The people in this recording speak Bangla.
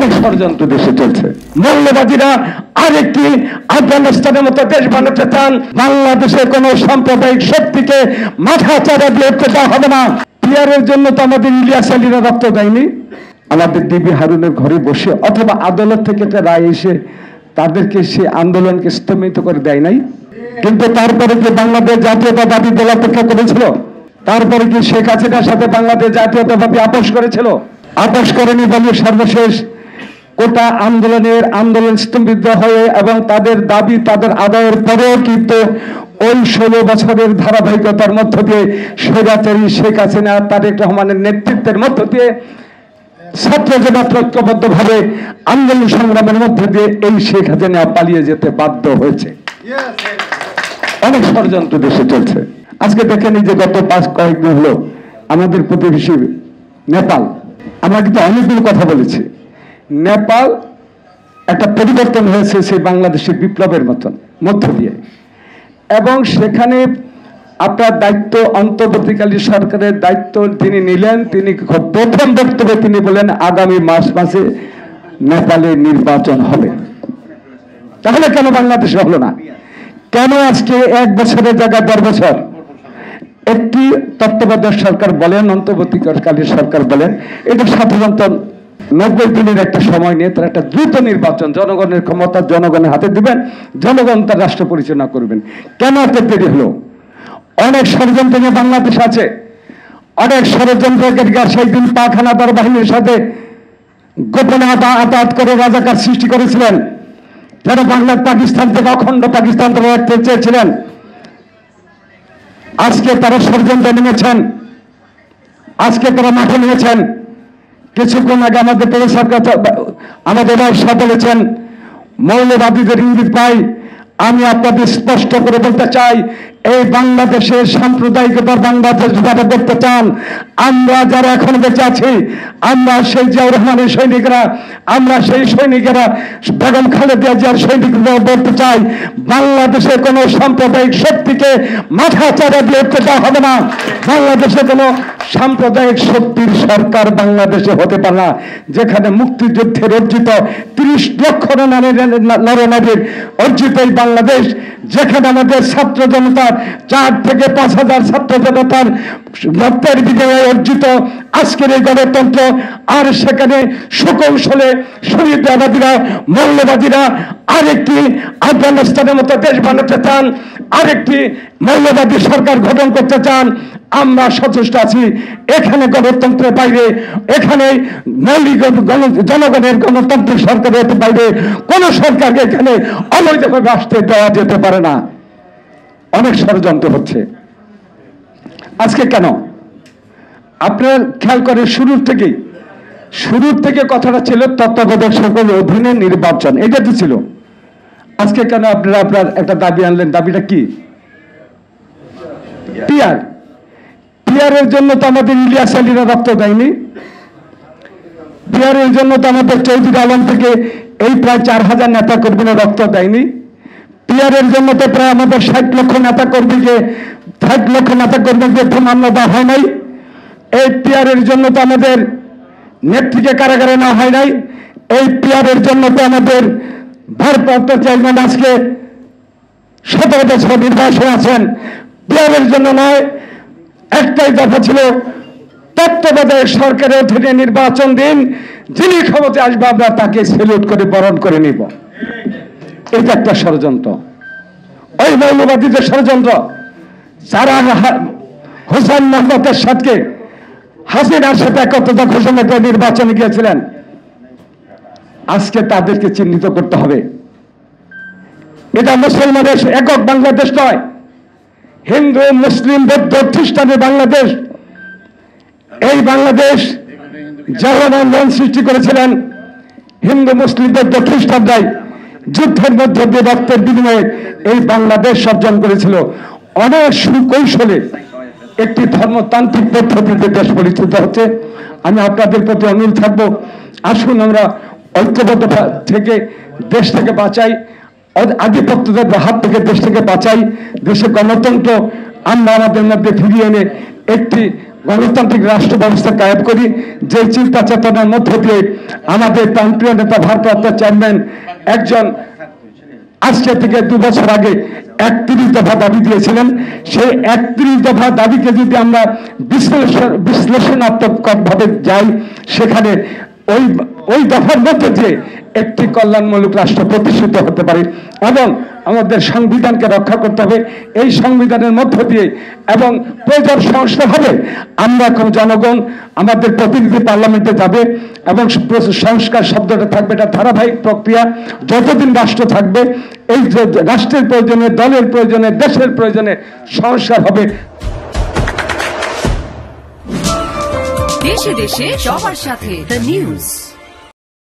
অনেক ষড়যন্ত্র দেশে চলছে। মৌলবাদীরা আরেকটি আফগানিস্তানের মতো দেশ বানাতে চান। বাংলাদেশের কোন সাম্প্রদায়িক শক্তিকে মাথা চাড়া দিয়ে উঠতে দেওয়া হবে না। পিয়ারের জন্য তো আমাদের ইলিয়াস আলীরা রক্ত দেয়নি। আমাদের ডিবি হারুনের ঘরে বসে অথবা আদালত থেকে একটা রায় এসে তাদেরকে সে আন্দোলনকে স্তম্ভিত করে দেয় নাই। কিন্তু তারপরে কি বাংলাদেশ জাতীয়তাবাদী দল অপেক্ষা করেছিল? তারপরে কি শেখ হাসিনার সাথে বাংলাদেশ জাতীয়তাবাদী আপোষ করেছিল? আপোষ করেনি বলে সর্বশেষ কোটা আন্দোলন স্তম্ভিত হয়ে এবং তাদের দাবি তাদের আদায়ের পরেও কিন্তু ওই 16 বছরের ধারাবাহিকতার মধ্য দিয়ে স্বৈরাচারী শেখ হাসিনা তারেক রহমানের নেতৃত্বের মধ্য দিয়ে ছাত্র জনতা ঐক্যবদ্ধ ভাবে আন্দোলন সংগ্রামের মধ্যে দিয়ে এই শেখ হাসিনা পালিয়ে যেতে বাধ্য হয়েছে। অনেক ষড়যন্ত্র দেশে চলছে। আজকে দেখেন যে গত কয়েকদিন হলো আমাদের প্রতিবেশী নেপাল, আমরা কিন্তু অনেকগুলো কথা বলেছি। নেপাল একটা পরিবর্তন হয়েছে সেই বাংলাদেশের বিপ্লবের মধ্য দিয়ে, এবং সেখানে আপনার দায়িত্ব অন্তর্বর্তীকালীন সরকারের দায়িত্ব তিনি নিলেন। তিনি প্রথম বক্তব্যে তিনি বলেন আগামী মার্চ মাসে নেপালে নির্বাচন হবে। তাহলে কেন বাংলাদেশে হলো না? কেন আজকে 1 বছরের জায়গায় 10 বছর? একটি তত্ত্বাবধায়ক সরকার বলেন, অন্তর্বর্তীকালীন সরকার বলেন, এটা সাধারণত 90 দিনের একটা সময় নিয়ে তারা একটা দ্রুত নির্বাচন, জনগণের ক্ষমতা জনগণের হাতে দিবেন, জনগণ তার রাষ্ট্র পরিচালনা করবেন। কেন এত দেরি হলো? অনেক ষড়যন্ত্র নিয়ে বাংলাদেশ আছে। অনেক ষড়যন্ত্রকারীরা সেই দিন পাক হানাদার বাহিনীর সাথে গোপনে আতাত করে রাজাকার সৃষ্টি করেছিলেন, যারা পাকিস্তান থেকে অখণ্ড পাকিস্তান রাখতে চেয়েছিলেন। আজকে তারা ষড়যন্ত্রে নেমেছেন, আজকে তারা মাঠে নেমেছেন। কিছুক্ষণ আগে আমাদের আমাদের বলেছেন মৌলবাদীদের ইঙ্গিত পাই। আমি আপনাদের স্পষ্ট করে বলতে চাই, এই বাংলাদেশের সাম্প্রদায়িকতার বাংলাদেশ যারা করতে চান, আমরা যারা এখন বেঁচে আছি, আমরা সেই জিয়াউর রহমানের সৈনিকরা, আমরা সেই সৈনিকেরা, বেগম খালেদা জিয়ার সৈনিকরা বলতে চাই, বাংলাদেশের কোন সাম্প্রদায়িক শক্তিকে মাথা চাড়া দিয়ে উঠতে দেওয়া হবে না। বাংলাদেশে কোন সাম্প্রদায়িক শক্তির সরকার বাংলাদেশে হতে পারে না, যেখানে মুক্তিযুদ্ধের অর্জিত 30 লক্ষ নরনারীর অর্জিত এই বাংলাদেশ, যেখানে আমাদের ছাত্র জনতার 4 থেকে 5 হাজার ছাত্র জনতার রক্তের বিনিময়ে অর্জিত আজকের এই গণতন্ত্র, আর সেখানে সুকৌশলে সুবিধাবাদীরা মৌলবাদীরা আরেকটি আফগানিস্তানের মতো দেশ বানাতে চান, আরেকটি মৌলবাদী সরকার গঠন করতে চান। আমরা সচেষ্ট আছি। এখানে গণতন্ত্রের বাইরে, এখানে মৌলিক জনগণের গণতান্ত্রিক সরকারের বাইরে কোন সরকারকে এখানে অবৈধভাবে আসতে দেওয়া যেতে পারে না। অনেক ষড়যন্ত্র হচ্ছে। আজকে কেন? আপনার খেয়াল করে শুরুর থেকে কথাটা ছিল তত্ত্বাবধায়ক সরকারের অধীনে নির্বাচন, এটা তো ছিল। আজকে কেন আপনার একটা দাবি আনলেন? দাবিটা কি? পিয়ারের জন্য তো আমাদের ইলিয়াস আলীরা রক্ত দেয়নি। পিয়ারের জন্য তো আমাদের চৌধুরী আলম থেকে এই প্রায় 4000 নেতা কর্মীরা রক্ত দেয়নি। পিয়ারের জন্য তো প্রায় আমাদের 60 লক্ষ নেতা কর্মীকে মামলা দেওয়া হয় নাই। এই পিয়ারের জন্য তো আমাদের নেত্রীকে কারাগারে নেওয়া হয় নাই। এই পিয়ারের জন্য তো আমাদের ভারপ্রাপ্ত চেয়ারম্যান আজকে 17 বছর নির্বাসনে আছেন। পিয়ারের জন্য নয়, একটাই দফা ছিল তত্ত্বাবধায়ক সরকারের অধীনে নির্বাচন দিন, যিনি ক্ষমতায় আসবে আমরা তাকে সেলুট করে বরণ করে নিব। এটা একটা ষড়যন্ত্র, ওই মৌলবাদীদের ষড়যন্ত্র, যারা হোসেন মোহাম্মদের সাথে হাসিনার সাথে একত্রতা ঘোষণা করে নির্বাচনে গিয়েছিলেন। আজকে তাদেরকে চিহ্নিত করতে হবে। এটা মুসলমানের একক বাংলাদেশ নয়, হিন্দু মুসলিম বৌদ্ধ খ্রিস্টানের বাংলাদেশ। এই বাংলাদেশ জওয়ান সৃষ্টি করেছিলেন হিন্দু মুসলিম বৌদ্ধ খ্রিস্টানরাই, যুদ্ধের মধ্যে দিয়ে রক্তের বিনিময়ে এই বাংলাদেশ অর্জন করেছিল। অনেক সুকৌশলে একটি ধর্মতান্ত্রিক পদ্ধতিতে দেশ পরিচালিত হচ্ছে। আমি আপনাদের প্রতি অনুরোধ থাকবো, আসুন আমরা ঐক্যবদ্ধ থেকে দেশ থেকে বাঁচাই, আধিপত্যদের হাত থেকে দেশ থেকে বাঁচাই, দেশে গণতন্ত্র আমরা আমাদের মধ্যে ফিরিয়ে এনে একটি গণতান্ত্রিক রাষ্ট্র ব্যবস্থা কায়েম করি, যে চিন্তা চেতনার মধ্য দিয়ে আমাদের প্রাণপ্রিয় নেতা ভারপ্রাপ্ত চেয়ারম্যান একজন আজকে থেকে 2 বছর আগে 31 দফা দাবি দিয়েছিলেন। সেই 31 দফা দাবিকে যদি আমরা বিশ্লেষণাত্মক ভাবে যাই, সেখানে ওই দফার মধ্যে যে একটি কল্যাণমূলক রাষ্ট্র প্রতিষ্ঠিত হতে পারে এবং আমাদের সংবিধানকে রক্ষা করতে হবে। এই সংবিধানের মধ্য দিয়ে এবং প্রয়োজন সংস্কার হবে। আমরা এখন জনগণ আমাদের প্রতিনিধি পার্লামেন্টে যাবে এবং সংস্কার শব্দটা থাকবে, এটা ধারাবাহিক প্রক্রিয়া। যতদিন রাষ্ট্র থাকবে, এই রাষ্ট্রের প্রয়োজনে, দলের প্রয়োজনে, দেশের প্রয়োজনে সংস্কার হবে। দেশে দেশে সবার সাথে দ্য নিউজ।